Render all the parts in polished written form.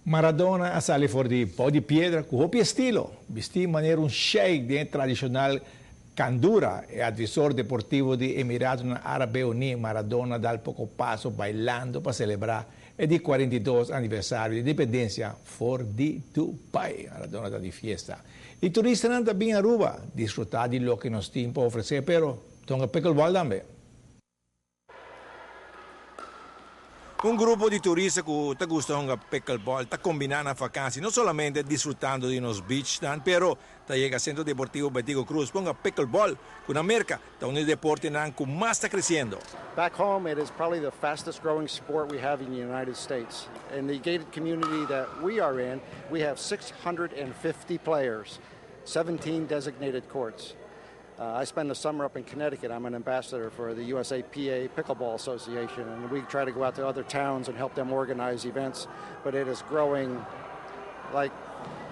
Maradona sale fuori di po' di pietra con copia stilo, vestì in maniera un sheikh di tradizionale candura e advisor deportivo di Emiratos Arabe Uniti. Maradona dal poco passo bailando per celebrare il 42 anniversario di indipendencia fuori di Dubai. Maradona da di fiesta. I turisti non da bien a Aruba, disfruttare di lo che non stiamo può offrire, però tonga pickleball también. Un gruppo di turisti che ti gustano pickleball, ti combinano a vacanze, non solamente disfruttando di unos beach, però ti llega al centro deportivo Betigo Cruz, ponga pickleball, con America, da un deporte che más está creciendo. Back home, it is probably the fastest growing sport we have in the United States. In the gated community that we are in, we have 650 players, 17 designated courts. I spend the summer up in Connecticut. I'm an ambassador for the USAPA Pickleball Association, and we try to go out to other towns and help them organize events, but it is growing like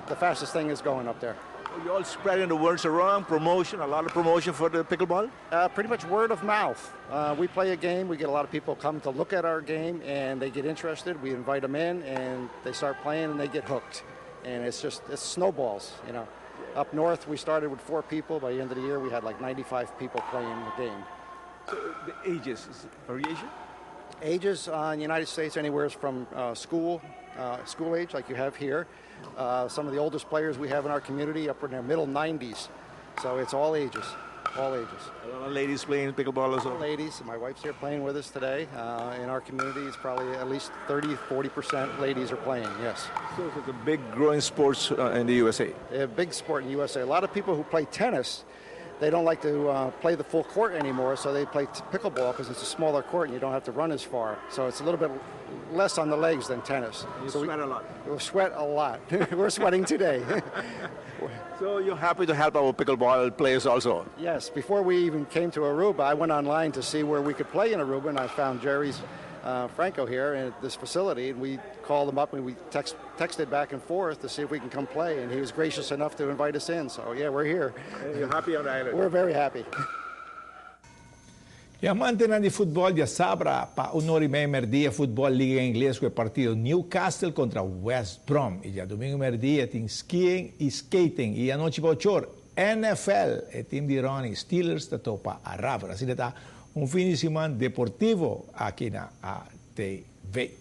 the fastest thing is going up there. You all spreading the words around, promotion, a lot of promotion for the pickleball? Pretty much word of mouth. We play a game, we get a lot of people come to look at our game, and they get interested. We invite them in, and they start playing, and they get hooked. And it's snowballs, you know. Up north, we started with 4 people. By the end of the year, we had like 95 people playing the game. So the ages, is it variation? Ages in the United States, anywhere from school age, like you have here. Some of the oldest players we have in our community up in their middle 90s. So it's all ages, all ages. A lot of ladies playing pickleball as well? Ladies, my wife's here playing with us today. In our community, it's probably at least 30-40% ladies are playing, yes. So it's a big growing sport in the USA? A big sport in the USA. A lot of people who play tennis, they don't like to play the full court anymore, so they play pickleball because it's a smaller court and you don't have to run as far. So it's a little bit less on the legs than tennis. You sweat a lot? We sweat a lot. We're sweating today. So you're happy to help our pickleball players also? Yes. Before we even came to Aruba, I went online to see where we could play in Aruba, and I found Jerry's Franco here at this facility, and we called him up and we texted back and forth to see if we can come play, and he was gracious enough to invite us in. So yeah, we're here. You're happy on the island? We're very happy. Gli amanti di football di Sabra pa un'ora e meia merdia football liga inglese con il partito Newcastle contro West Brom. E domingo merdia in skiing e skating. E anoche poccior NFL e team di Ronnie Steelers da topa a Ravra. Si da un fin di settimana deportivo aquí na ATV.